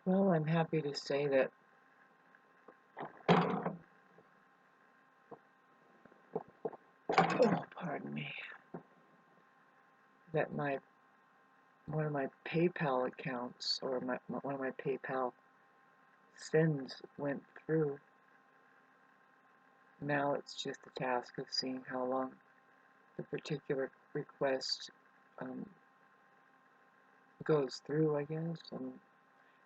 Well, I'm happy to say that pardon me, that one of my PayPal accounts or one of my PayPal sends went through. Now it's just the task of seeing how long the particular request um, goes through, I guess, and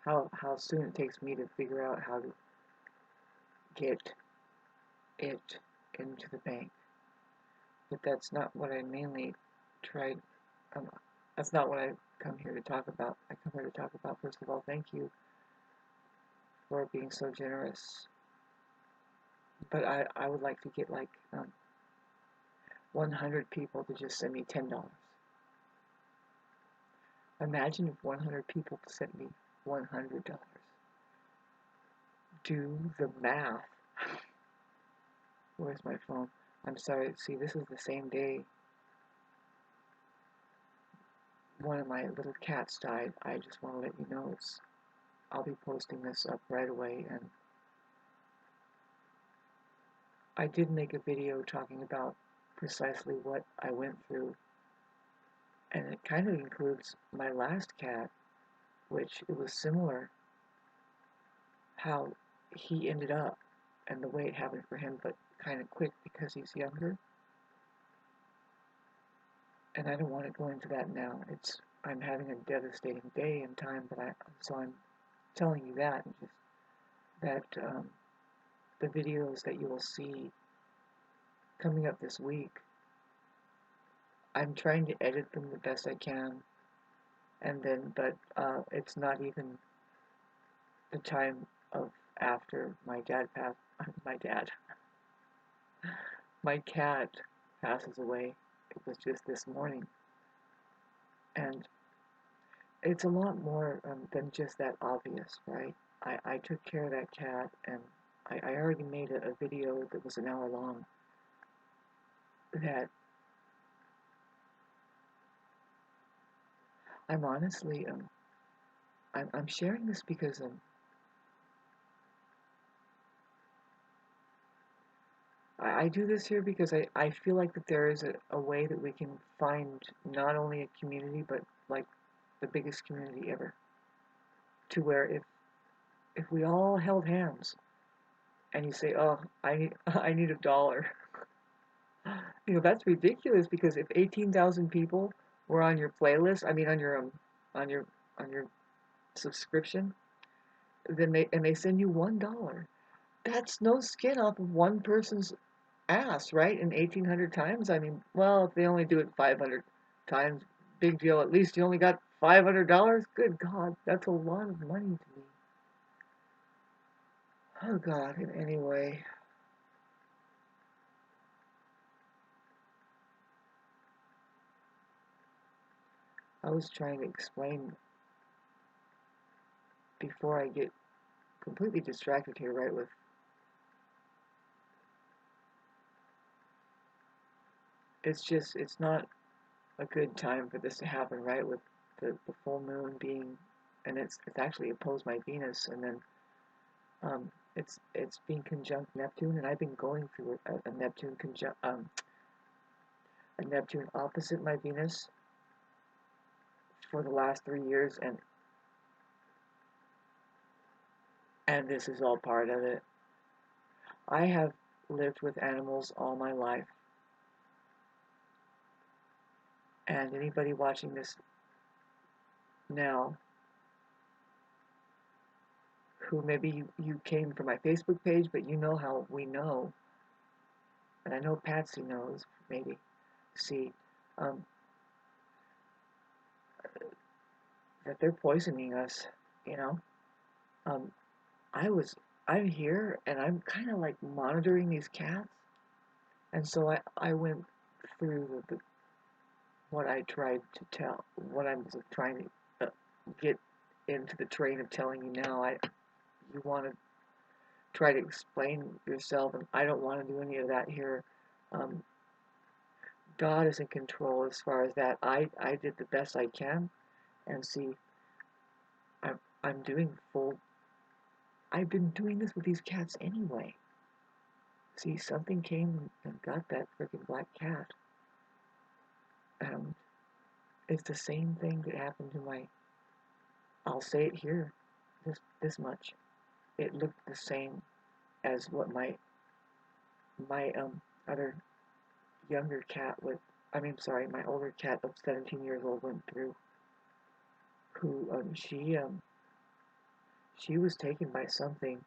how soon it takes me to figure out how to get it into the bank. But that's not what I mainly tried. Um, that's not what I come here to talk about. I come here to talk about, first of all, thank you for being so generous. But I would like to get like 100 people to just send me $10. Imagine if 100 people sent me $100. Do the math. Where's my phone? I'm sorry. See, this is the same day one of my little cats died. I just want to let you know I'll be posting this up right away. And I did make a video talking about precisely what I went through. And it kind of includes my last cat, which it was similar how he ended up and the way it happened for him, but kind of quick because he's younger. And I don't want to go into that now. I'm having a devastating day and time, so I'm telling you that, and just that the videos that you will see coming up this week, I'm trying to edit them the best I can, but it's not even the time of after my dad passed. My cat passes away. It was just this morning, and it's a lot more than just that obvious, right? I took care of that cat, and I already made a video that was an hour long that I'm honestly, I'm sharing this because I do this here because I feel like that there is a way that we can find not only a community, but like the biggest community ever, to where if we all held hands and you say, oh, I need $1. That's ridiculous because if 18,000 people were on your playlist, I mean on your on your subscription, then they send you $1. That's no skin off of one person's ass, right? In 1,800 times, I mean, well, if they only do it 500 times, big deal. At least you only got $500. Good God, that's a lot of money to me. Oh God. Anyway, I was trying to explain before I get completely distracted here, right? With it's not a good time for this to happen, right? With the full moon being, and it's actually opposed my Venus, and then it's being conjunct Neptune, and I've been going through a Neptune a Neptune opposite my Venus for the last 3 years, and this is all part of it. I have lived with animals all my life, and anybody watching this now who maybe you came from my Facebook page, but you know how we know, and I know Patsy knows, maybe, see, um, that they're poisoning us, you know. Um, I was, I'm here, and I'm kind of like monitoring these cats, and so I went through what I tried to tell, what I'm trying to get into the train of telling you now. You want to try to explain yourself, and I don't want to do any of that here. Um, God is in control as far as that. I did the best I can, and see, I'm doing full. I've been doing this with these cats anyway. See, something came and got that freaking black cat. And it's the same thing that happened to my. I'll say it here, this much. It looked the same as what my other younger cat with. I mean, sorry, my older cat of 17 years old went through. Who she was taken by something.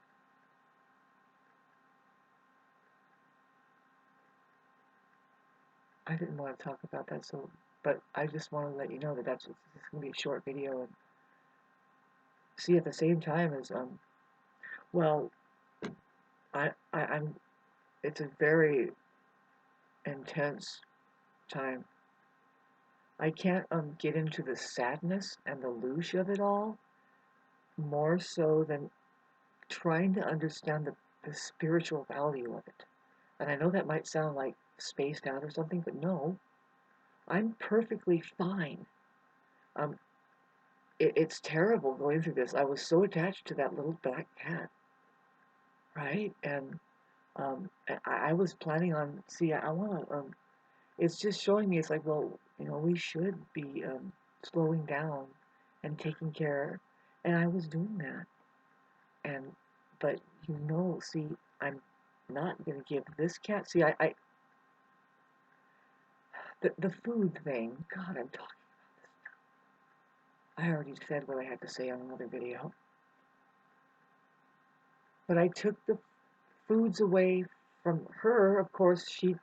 I didn't want to talk about that, so but I just want to let you know that this is gonna be a short video. And see, at the same time as well, I'm. It's a very intense time. I can't get into the sadness and the louche of it all more so than trying to understand the spiritual value of it. And I know that might sound like spaced out or something, but no, I'm perfectly fine. Um, it's terrible going through this. I was so attached to that little black cat, right? And I was planning on. See, I want to. It's just showing me. It's like, well, we should be slowing down and taking care. And I was doing that. And but see, I'm not gonna give this cat. See, the food thing. God, I'm talking. I already said what I had to say on another video. But I took the foods away from her. Of course, she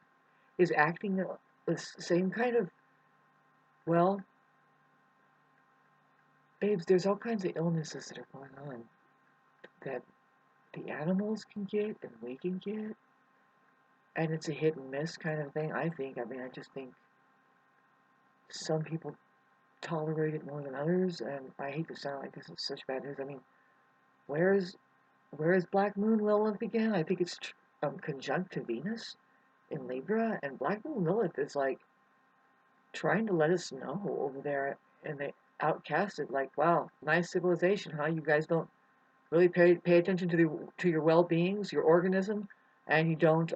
is acting the same kind of, well, babes, there's all kinds of illnesses that are going on that the animals can get and we can get. And it's a hit and miss kind of thing, I think. I mean, I just think some people tolerate it more than others. And I hate to sound like this is such bad news. I mean, where is Black Moon Lilith again? I think it's conjunct to Venus in Libra. And Black Moon Lilith is like trying to let us know over there in the outcasted, like, wow, nice civilization, huh? You guys don't really pay attention to your well-beings, your organism, and you don't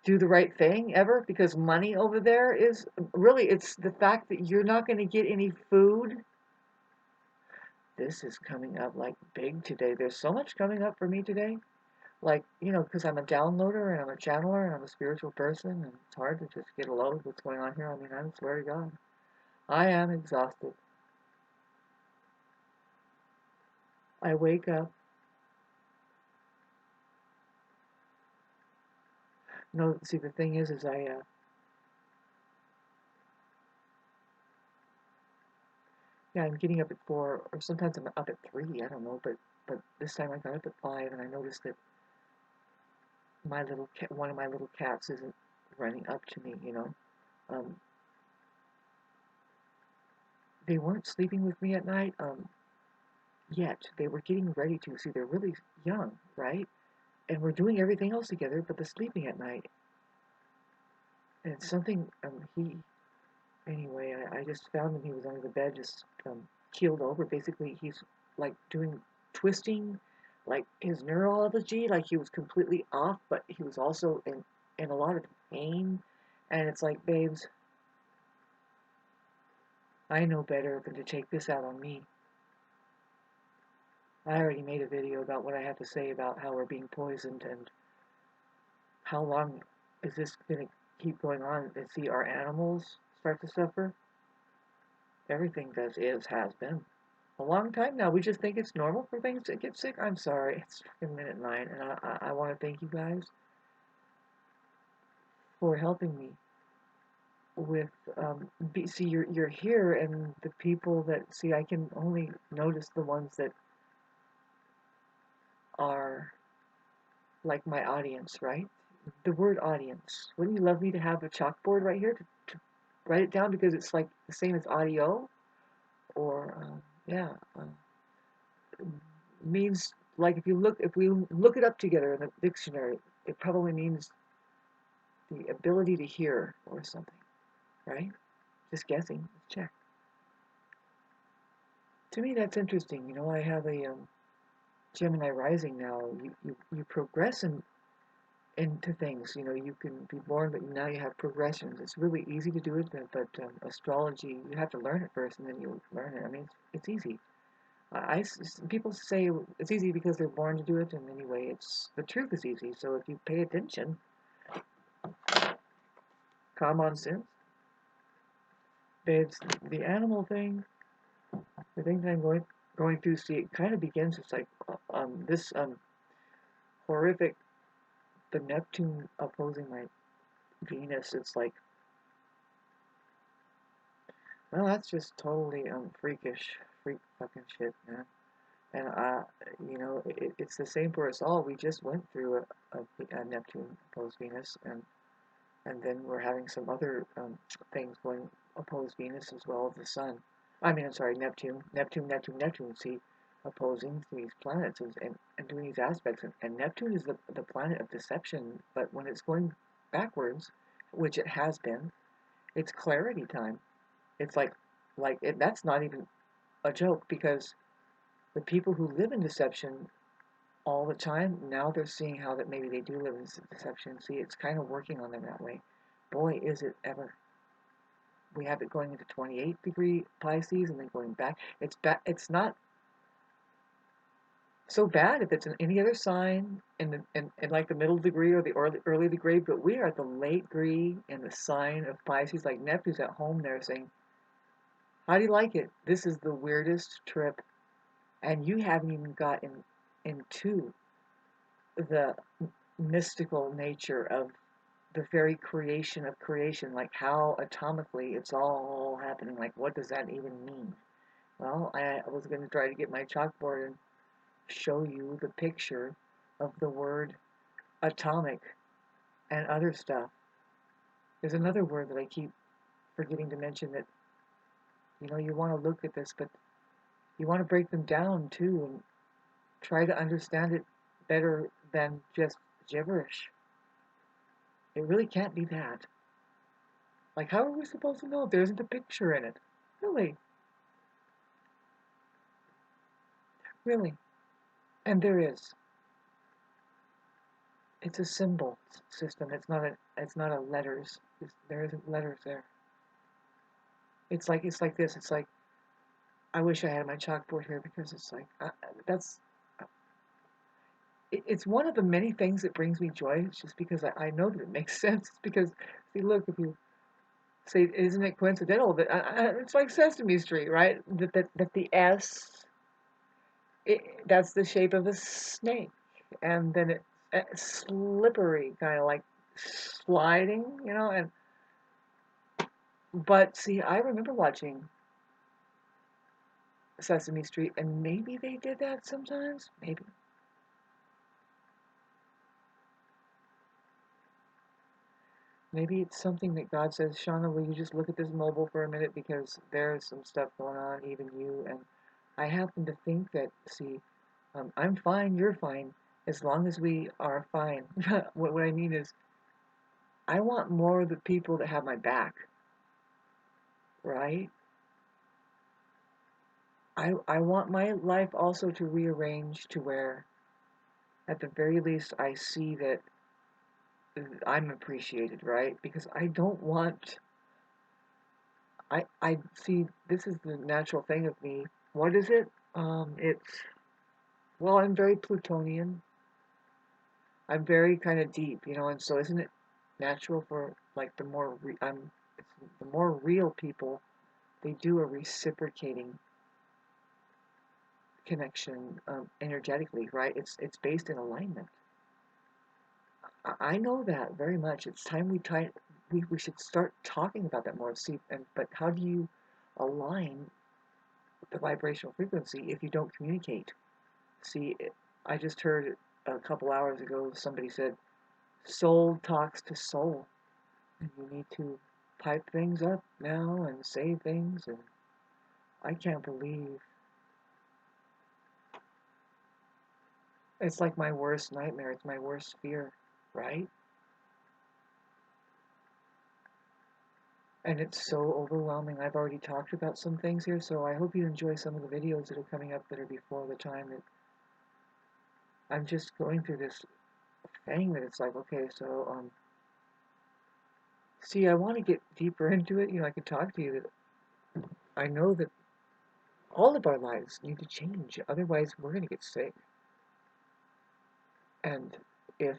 do the right thing ever, because money over there is really, it's the fact that you're not going to get any food. This is coming up like big today. There's so much coming up for me today. Like, because I'm a downloader and I'm a channeler and I'm a spiritual person, and it's hard to just get a load of what's going on here. I mean, I swear to God, I am exhausted. I wake up. No, see, the thing is yeah, I'm getting up at 4, or sometimes I'm up at 3. I don't know, but this time I got up at 5, and I noticed that one of my little cats isn't running up to me. Um, they weren't sleeping with me at night yet. They were getting ready to. See, they're really young, right? And we're doing everything else together, but the sleeping at night. And something anyway, I just found him. He was under the bed, just keeled over. Basically, he's like doing twisting, like his neurology, like he was completely off, but he was also in a lot of pain. And it's like, babes, I know better than to take this out on me. I already made a video about what I have to say about how we're being poisoned and how long is this going to keep going on. And see, our animals start to suffer. Everything has been. A long time now. We just think it's normal for things to get sick. I'm sorry. It's fucking minute 9, and I want to thank you guys for helping me with. See, you're here, and the people that see, I can only notice the ones that are like my audience, right? The word audience. Wouldn't you love me to have a chalkboard right here to write it down, because it's like the same as audio, or yeah. Means, like, if we look it up together in the dictionary, it probably means the ability to hear or something, right? Just guessing. Let's check. To me, that's interesting. You know, I have a Gemini rising now. You progress into things. You know, you can be born, but now you have progressions. It's really easy to do it, but astrology, you have to learn it first, and then you learn it. I mean, it's easy. People say it's easy because they're born to do it, and anyway, it's the truth is easy. So if you pay attention, common sense. It's the animal thing. The thing that I'm going through. See, it kind of begins. It's like this horrific. The Neptune opposing my Venus. It's like, well, that's just totally freakish, freak fucking shit, man. And you know, it's the same for us all. We just went through a Neptune opposed Venus, and then we're having some other things going opposed Venus as well as the Sun. I mean, I'm sorry, Neptune. See, opposing these planets and doing these aspects. And Neptune is the planet of deception, but when it's going backwards, which it has been, it's clarity time. It's that's not even a joke because the people who live in deception all the time, now they're seeing how that maybe they do live in deception. See, it's kind of working on them that way. Boy, is it ever. We have it going into 28-degree Pisces and then going back. It's not so bad if it's in any other sign in like the middle degree or the early degree, but we are at the late degree in the sign of Pisces. Like Neptune's at home there saying, how do you like it? This is the weirdest trip. And you haven't even gotten into the mystical nature of the very creation of creation, like how atomically it's all happening. Like, what does that even mean? Well, I was going to try to get my chalkboard and show you the picture of the word atomic and other stuff. There's another word that I keep forgetting to mention that, you know, you want to look at this, but you want to break them down too and try to understand it better than just gibberish. It really can't be that. Like, how are we supposed to know if there isn't a picture in it? Really? Really? And there is. It's a symbol system. It's not a letters. There isn't letters there. It's like this. It's like I wish I had my chalkboard here because it's like that's it's one of the many things that brings me joy. It's just because I know that it makes sense. It's because see, look, if you say, isn't it coincidental that it's like Sesame Street, right? That the S, that's the shape of a snake, and then it's slippery, kind of like sliding, you know. And but see, I remember watching Sesame Street, and maybe they did that sometimes. Maybe it's something that God says, Shauna, will you just look at this mobile for a minute because there's some stuff going on, even you. And I happen to think that, see, I'm fine, you're fine, as long as we are fine. What I mean is, I want more of the people that have my back, right? I want my life also to rearrange to where, at the very least, I see that I'm appreciated, right? Because I don't want I see this is the natural thing of me. What is it? It's well, I'm very Plutonian. I'm very kind of deep, you know, and so isn't it natural for like the more real people, they do a reciprocating connection energetically, right? It's based in alignment. I know that very much. It's time we should start talking about that more. See, but how do you align the vibrational frequency if you don't communicate? See, I just heard a couple hours ago somebody said, soul talks to soul. And you need to pipe things up now and say things. And I can't believe it's like my worst nightmare. It's my worst fear, right? And it's so overwhelming. I've already talked about some things here, so I hope you enjoy some of the videos that are coming up that are before the time that I'm just going through this thing that it's like, okay, so, see, I want to get deeper into it. You know, I could talk to you that I know that all of our lives need to change. Otherwise, we're going to get sick. And if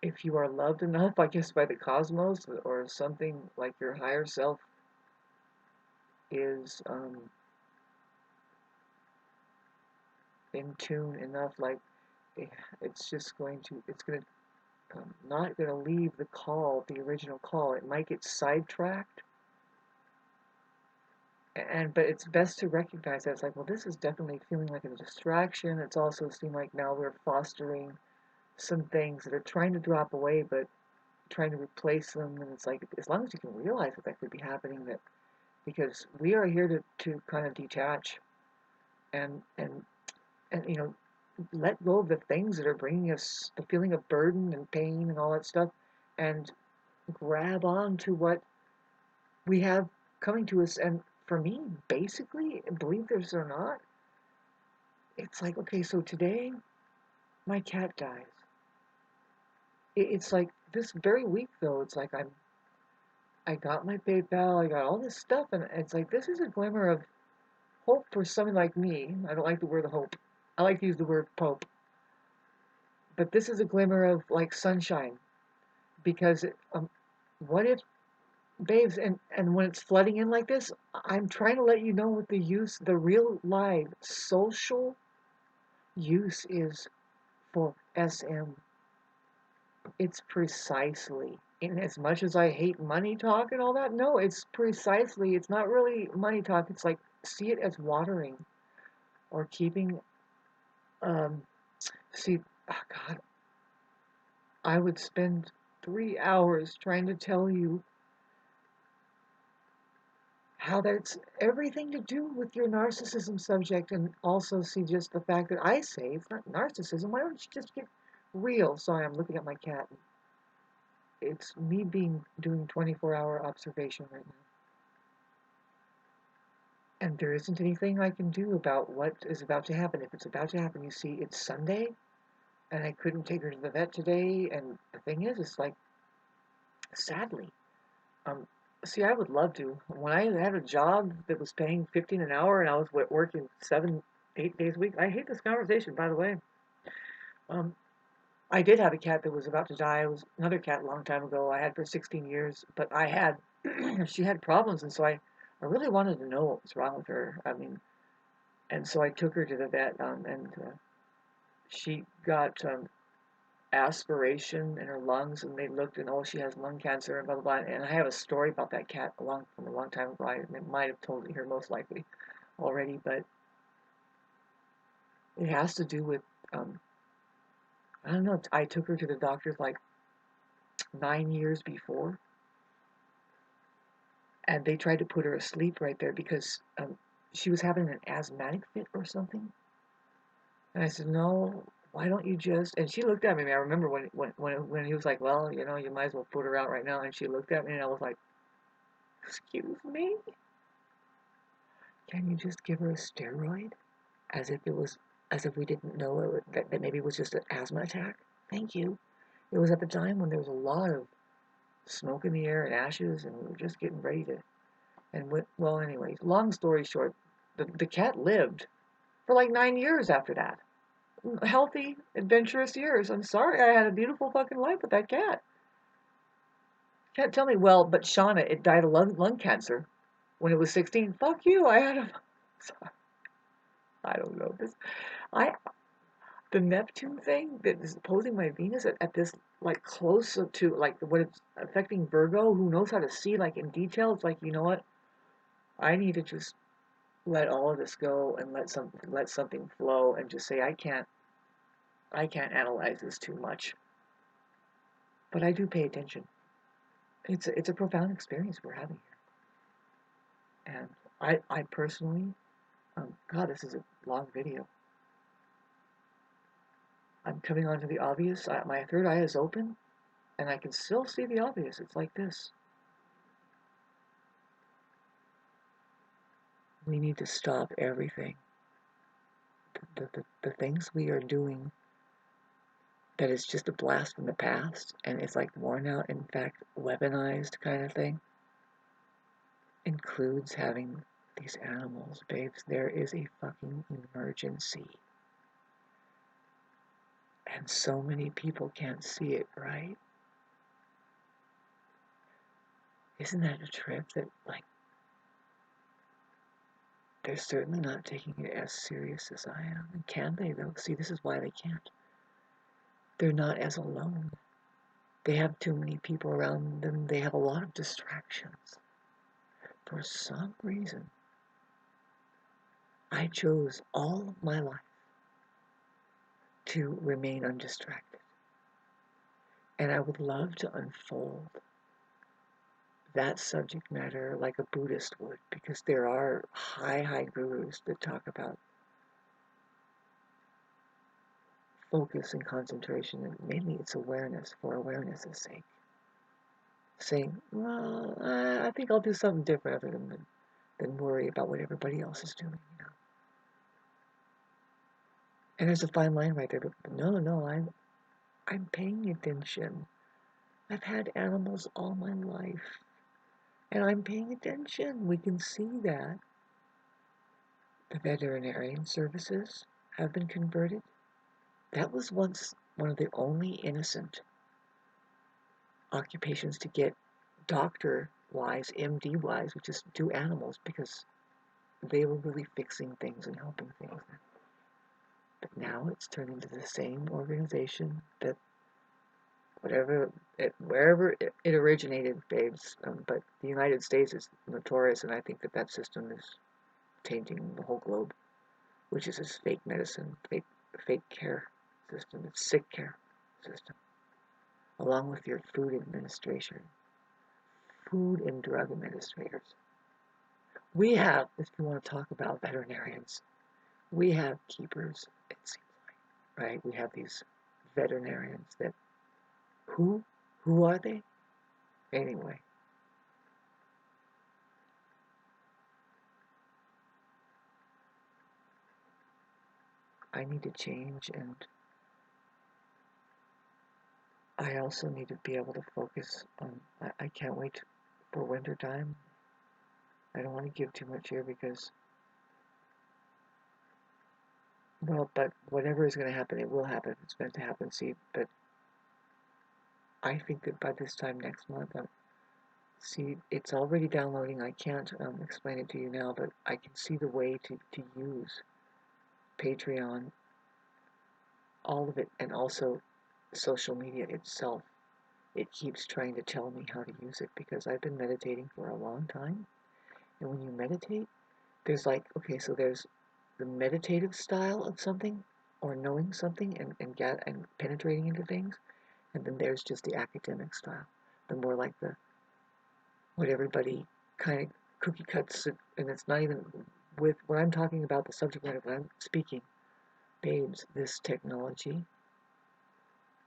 if you are loved enough, I guess, by the cosmos or something like your higher self is in tune enough, like eh, it's going to not going to leave the call, the original call. It might get sidetracked, but it's best to recognize that it's like, well, this is definitely feeling like a distraction. It's also seemed like now we're fostering some things that are trying to drop away, but trying to replace them. And it's like, as long as you can realize that that could be happening, that because we are here to kind of detach and and and let go of the things that are bringing us the feeling of burden and pain and all that stuff, and grab on to what we have coming to us. And for me, basically, believe this or not, it's like, okay, so today my cat dies. It's like this very week though, it's like I got my PayPal, I got all this stuff, and it's like this is a glimmer of hope for someone like me. I don't like the word hope. I like to use the word pope. But this is a glimmer of like sunshine because what if babes, and when it's flooding in like this, I'm trying to let you know what the real live social use is for SM. It's precisely, in as much as I hate money talk and all that, no, it's not really money talk. It's like, see it as watering or keeping, um, see, oh God, I would spend 3 hours trying to tell you how that's everything to do with your narcissism subject, and also see just the fact that I say it's not narcissism. Why don't you just get real? Sorry, I'm looking at my cat. It's me doing 24-hour observation right now. And there isn't anything I can do about what is about to happen. If it's about to happen, you see, it's Sunday, and I couldn't take her to the vet today. And the thing is, it's like, sadly, um, see, I would love to. When I had a job that was paying 15 an hour, and I was working 7, 8 days a week. I hate this conversation, by the way. Um, I did have a cat that was about to die. It was another cat a long time ago. I had for 16 years, but she had problems, and so I really wanted to know what was wrong with her. I mean, and so I took her to the vet, and she got aspiration in her lungs, and they looked, and oh, she has lung cancer, and blah blah blah. And I have a story about that cat from a long time ago. I might have told it here most likely already, but it has to do with I don't know. I took her to the doctor like 9 years before, and they tried to put her asleep right there because she was having an asthmatic fit or something. And I said, no, why don't you just? And she looked at me. I remember when he was like, well, you might as well put her out right now. And she looked at me, and I was like, excuse me, can you just give her a steroid? As if we didn't know that maybe it was just an asthma attack. Thank you. It was at the time when there was a lot of smoke in the air and ashes, and we were just getting ready to. And well, anyways, long story short, the cat lived for like 9 years after that. Healthy, adventurous years. I'm sorry, I had a beautiful fucking life with that cat. Can't tell me, well, but Shauna, it died of lung cancer when it was 16. Fuck you, I had a. I don't know this. I the Neptune thing that is opposing my Venus at this like close to like what it's affecting Virgo, who knows how to see like in detail. It's like, you know what? I need to just let all of this go and let something flow and just say I can't analyze this too much. But I do pay attention. It's a profound experience we're having here. And I personally, God, this is a long video. I'm coming on to the obvious. My third eye is open. And I can still see the obvious. It's like this. We need to stop everything. The things we are doing that is just a blast from the past and it's like worn out, in fact, weaponized kind of thing, includes having these animals, babes. There is a fucking emergency. And so many people can't see it, right? Isn't that a trip that, like, they're certainly not taking it as serious as I am. And can they, though? See, this is why they can't. They're not as alone. They have too many people around them. They have a lot of distractions. For some reason, I chose all of my life to remain undistracted. And I would love to unfold that subject matter like a Buddhist would, because there are high gurus that talk about focus and concentration, and mainly it's awareness for awareness' sake. Saying, well, I think I'll do something different other than worry about what everybody else is doing, you know. And there's a fine line right there, but no, I'm paying attention. I've had animals all my life, and I'm paying attention. We can see that. The veterinarian services have been converted. That was once one of the only innocent occupations to get doctor-wise, MD-wise, which is do animals, because they were really fixing things and helping things. But now it's turned into the same organization that wherever it originated, babes. But the United States is notorious, and I think that system is tainting the whole globe, which is this fake medicine, fake care system. It's sick care system, along with your food and drug administrators. We have, if you want to talk about veterinarians, we have keepers, it seems like, right? We have these veterinarians that, who are they? Anyway, I need to change, and I also need to be able to focus on, I can't wait for winter time. I don't want to give too much here because, well, but whatever is going to happen, it will happen. It's meant to happen, see, but I think that by this time next month, see, it's already downloading. I can't explain it to you now, but I can see the way to use Patreon, all of it, and also social media itself. It keeps trying to tell me how to use it because I've been meditating for a long time. And when you meditate, there's like, okay, so there's the meditative style of something or knowing something and penetrating into things. And then there's just the academic style, the more like the what everybody kind of cookie cuts, and it's not even with when I'm talking about the subject matter when I'm speaking, babes, this technology,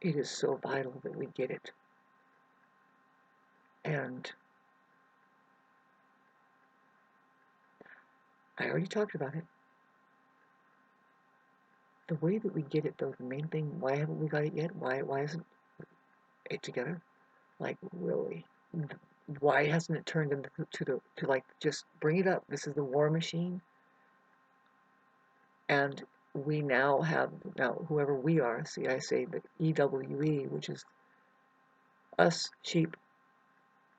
it is so vital that we get it. And I already talked about it. The way that we get it, though, the main thing, why haven't we got it yet? Why isn't it together? Like, really? Why hasn't it turned into to like, just bring it up? This is the war machine. And we now have, whoever we are, see, I say the EWE, which is us, sheep,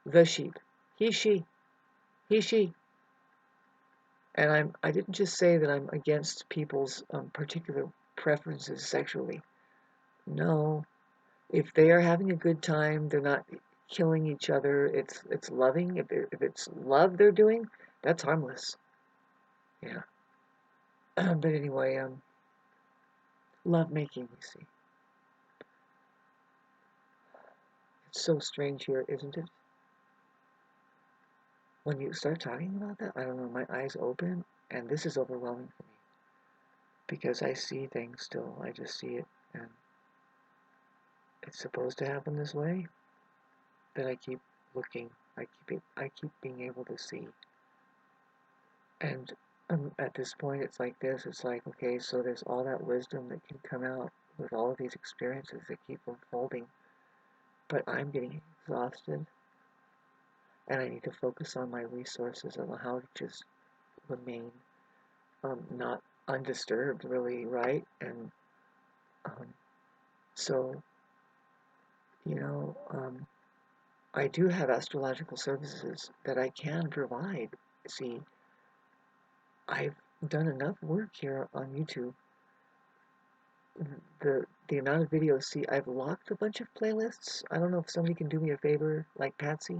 the sheep. He, she. And I didn't just say that I'm against people's particular preferences sexually. No. If they are having a good time, they're not killing each other, it's loving. If it's love they're doing, that's harmless. Yeah. But anyway, love making, you see. It's so strange here, isn't it? When you start talking about that, I don't know, my eyes open, and this is overwhelming for me. Because I see things still, I just see it, and it's supposed to happen this way. that I keep looking. I keep being able to see. And at this point, it's like this. It's like, okay, so there's all that wisdom that can come out with all of these experiences that keep unfolding. But I'm getting exhausted, and I need to focus on my resources on how to just remain not undisturbed, really, right? And um, so, you know, I do have astrological services that I can provide. See, I've done enough work here on YouTube. The amount of videos, see, I've locked a bunch of playlists. I don't know if somebody can do me a favor, like Patsy.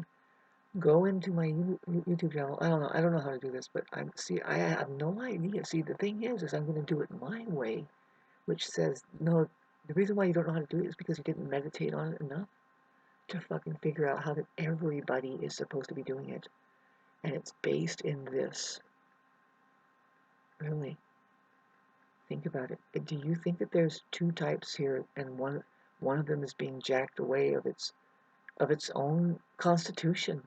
Go into my YouTube channel. I don't know how to do this, but I have no idea. See, the thing is I'm going to do it my way, which says, no, the reason why you don't know how to do it is because you didn't meditate on it enough to fucking figure out how that everybody is supposed to be doing it. And it's based in this. Really. Think about it. Do you think that there's two types here and one of them is being jacked away of its own constitution?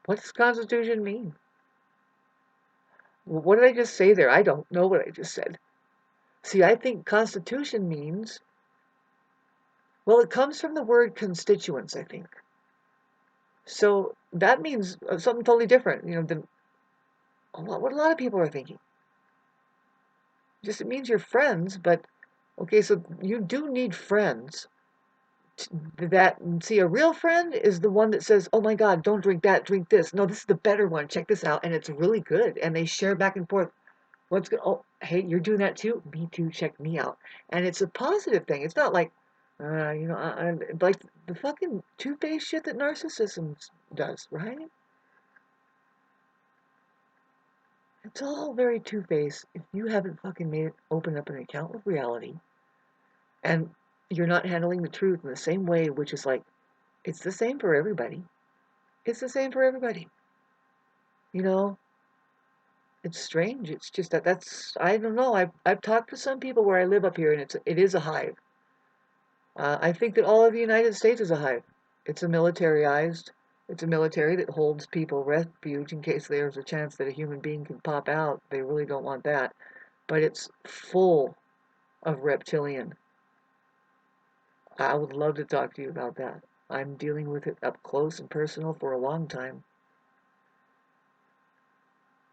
What does constitution mean? Well, what did I just say there? I don't know what I just said. See, I think constitution means, well, it comes from the word constituents, I think. So that means something totally different, than what a lot of people are thinking. Just it means you're friends, but okay, so you do need friends. That see, a real friend is the one that says, "Oh my God, don't drink that, drink this. No, this is the better one. Check this out," and it's really good. And they share back and forth. What's good? Oh, hey, you're doing that too? Me too. Check me out. And it's a positive thing. It's not like, like the fucking two-faced shit that narcissism does, right? It's all very two-faced. If you haven't fucking made it, open up an account with reality, and you're not handling the truth in the same way, which is like, it's the same for everybody. It's the same for everybody. You know, it's strange. It's just that's I don't know. I've talked to some people where I live up here, and it is a hive. I think that all of the United States is a hive. It's a militarized. It's a military that holds people refuge in case there's a chance that a human being can pop out. They really don't want that. But it's full of reptilian. I would love to talk to you about that. I'm dealing with it up close and personal for a long time.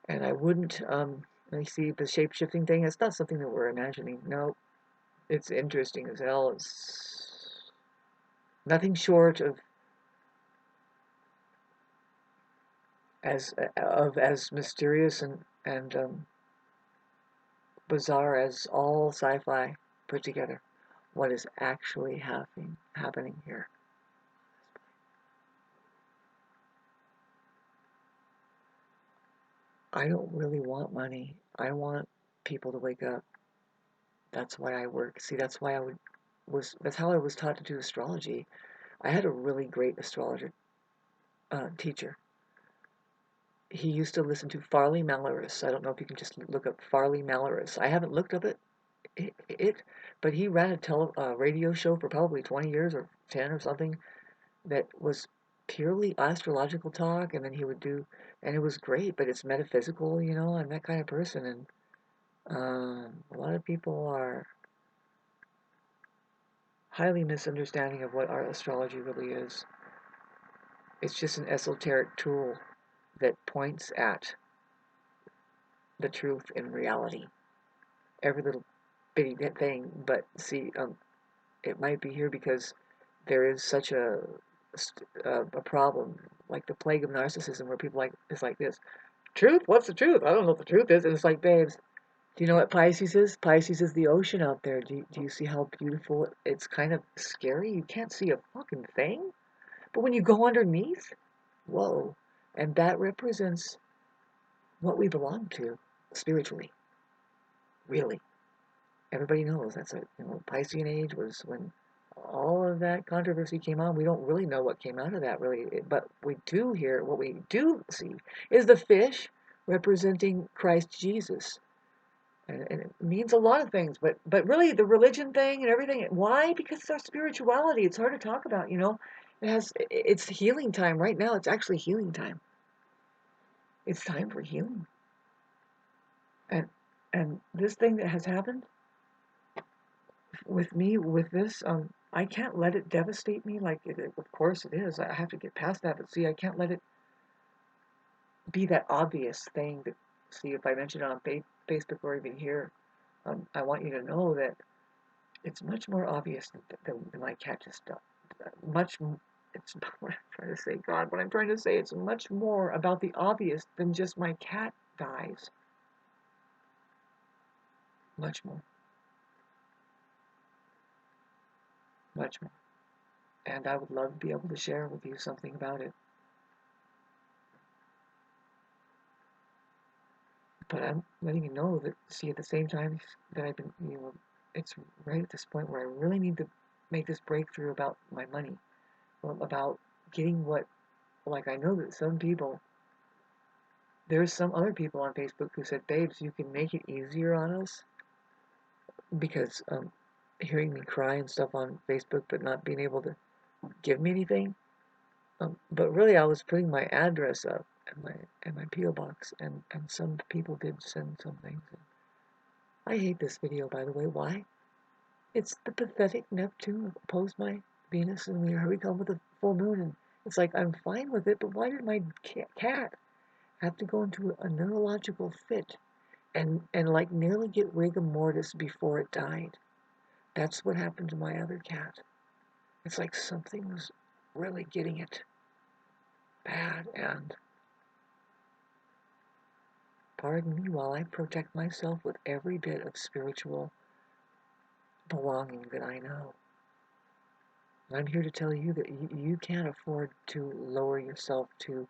And I wouldn't, I see the shape-shifting thing. It's not something that we're imagining. No, it's interesting as hell. It's nothing short as mysterious and bizarre as all sci-fi put together. What is actually happening here? I don't really want money. I want people to wake up. That's why I work. See, that's how I was taught to do astrology. I had a really great astrologer teacher. He used to listen to Farley Malaris. I don't know if you can just look up Farley Malaris. I haven't looked up it but he ran a radio show for probably 20 years or 10 or something that was purely astrological talk, and then he would do, and it was great, but it's metaphysical, I'm that kind of person, and a lot of people are highly misunderstanding of what our astrology really is. It's just an esoteric tool that points at the truth in reality. Every little bitty thing, but see, it might be here because there is such a problem, like the plague of narcissism, where people it's like this. Truth? What's the truth? I don't know what the truth is. And it's like, babes, do you know what Pisces is? Pisces is the ocean out there. Do you see how beautiful? It's kind of scary. You can't see a fucking thing. But when you go underneath, whoa. And that represents what we belong to spiritually, really. Everybody knows that's Piscean age was when all of that controversy came on. We don't really know what came out of that, really, but what we do see is the fish representing Christ Jesus. And it means a lot of things, but really the religion thing and everything. Why? Because it's our spirituality. It's hard to talk about. It's healing time right now. It's actually healing time. It's time for healing. And this thing that has happened with me, with this, I can't let it devastate me like of course it is. I have to get past that, but see, I can't let it be that obvious thing that, see, if I mention it on Facebook or even here, I want you to know that it's much more obvious than my cat just died. Much, it's what I'm trying to say, God, what I'm trying to say, it's much more about the obvious than just my cat dies. Much more. Much more. And I would love to be able to share with you something about it. But I'm letting you know that, see, at the same time that I've been, it's right at this point where I really need to make this breakthrough about my money, about getting what, like, I know that some people, there's some other people on Facebook who said, babes, you can make it easier on us, because hearing me cry and stuff on Facebook, but not being able to give me anything. But really, I was putting my address up and my PO box, and some people did send some things. I hate this video, by the way. Why? It's the pathetic Neptune opposed my Venus, and here we come with a full moon, and it's like, I'm fine with it, but why did my cat have to go into a neurological fit and like nearly get rigor mortis before it died? That's what happened to my other cat. It's like something was really getting it bad, and pardon me while I protect myself with every bit of spiritual belonging that I know. I'm here to tell you that you can't afford to lower yourself to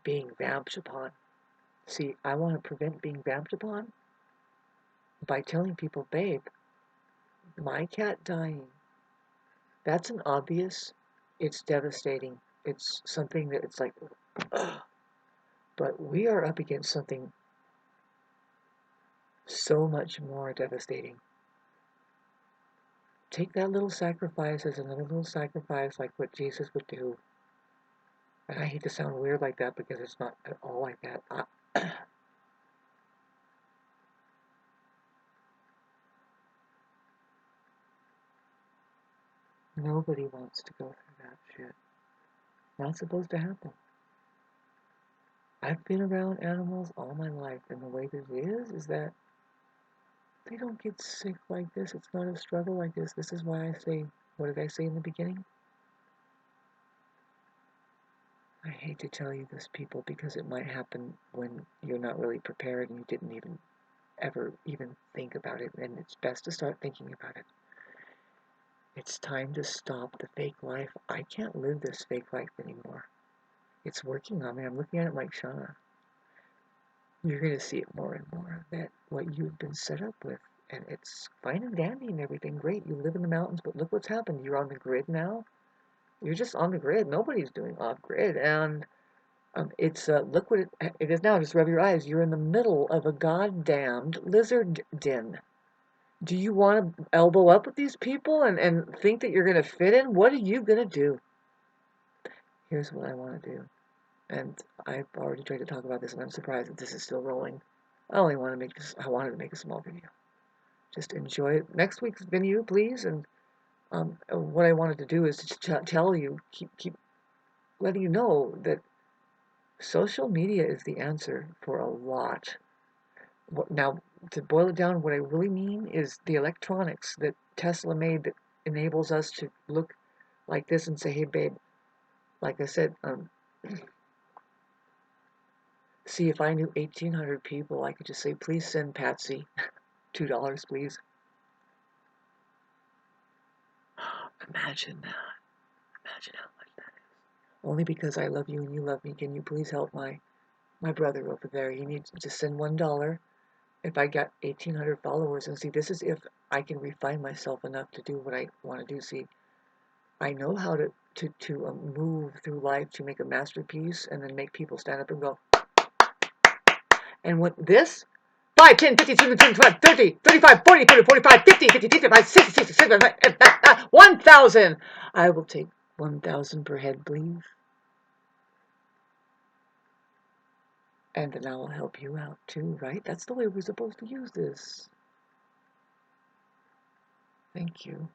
being vamped upon. See, I want to prevent being vamped upon by telling people, babe, my cat dying, that's an obvious, it's devastating. It's something that it's like, ugh. But we are up against something so much more devastating. Take that little sacrifice as another little sacrifice, like what Jesus would do. And I hate to sound weird like that because it's not at all like that. Nobody wants to go through that shit. Not supposed to happen. I've been around animals all my life, and the way this is that they don't get sick like this. It's not a struggle like this. This is why I say, what did I say in the beginning? I hate to tell you this, people, because it might happen when you're not really prepared and you didn't ever think about it, and it's best to start thinking about it. It's time to stop the fake life. I can't live this fake life anymore. It's working on me. I'm looking at it like Shauna. You're going to see it more and more, that what you've been set up with, and it's fine and dandy and everything, great. You live in the mountains, but look what's happened. You're on the grid now. You're just on the grid. Nobody's doing off grid, and it's look what it is now. Just rub your eyes. You're in the middle of a goddamned lizard den. Do you want to elbow up with these people and think that you're going to fit in? What are you going to do? Here's what I want to do. And I've already tried to talk about this, and I'm surprised that this is still rolling. I wanted to make a small video. Just enjoy it. Next week's video, please. And what I wanted to do is to tell you, keep letting you know that social media is the answer for a lot. Now, to boil it down, what I really mean is the electronics that Tesla made that enables us to look like this and say, hey, babe, like I said, see, if I knew 1,800 people, I could just say, please send Patsy $2, please. Imagine that. Imagine how much that is. Only because I love you and you love me, can you please help my brother over there? He needs to just send $1. If I got 1,800 followers, and see, this is if I can refine myself enough to do what I want to do. See, I know how to move through life to make a masterpiece and then make people stand up and go. And with this, 5, 10, 15, 16, 17, 18, 20, 35, 40, 30, 45, 50, 50, 55, 60, 60, 65, 1,000. I will take 1,000 per head, please. And then I will help you out too, right? That's the way we're supposed to use this. Thank you.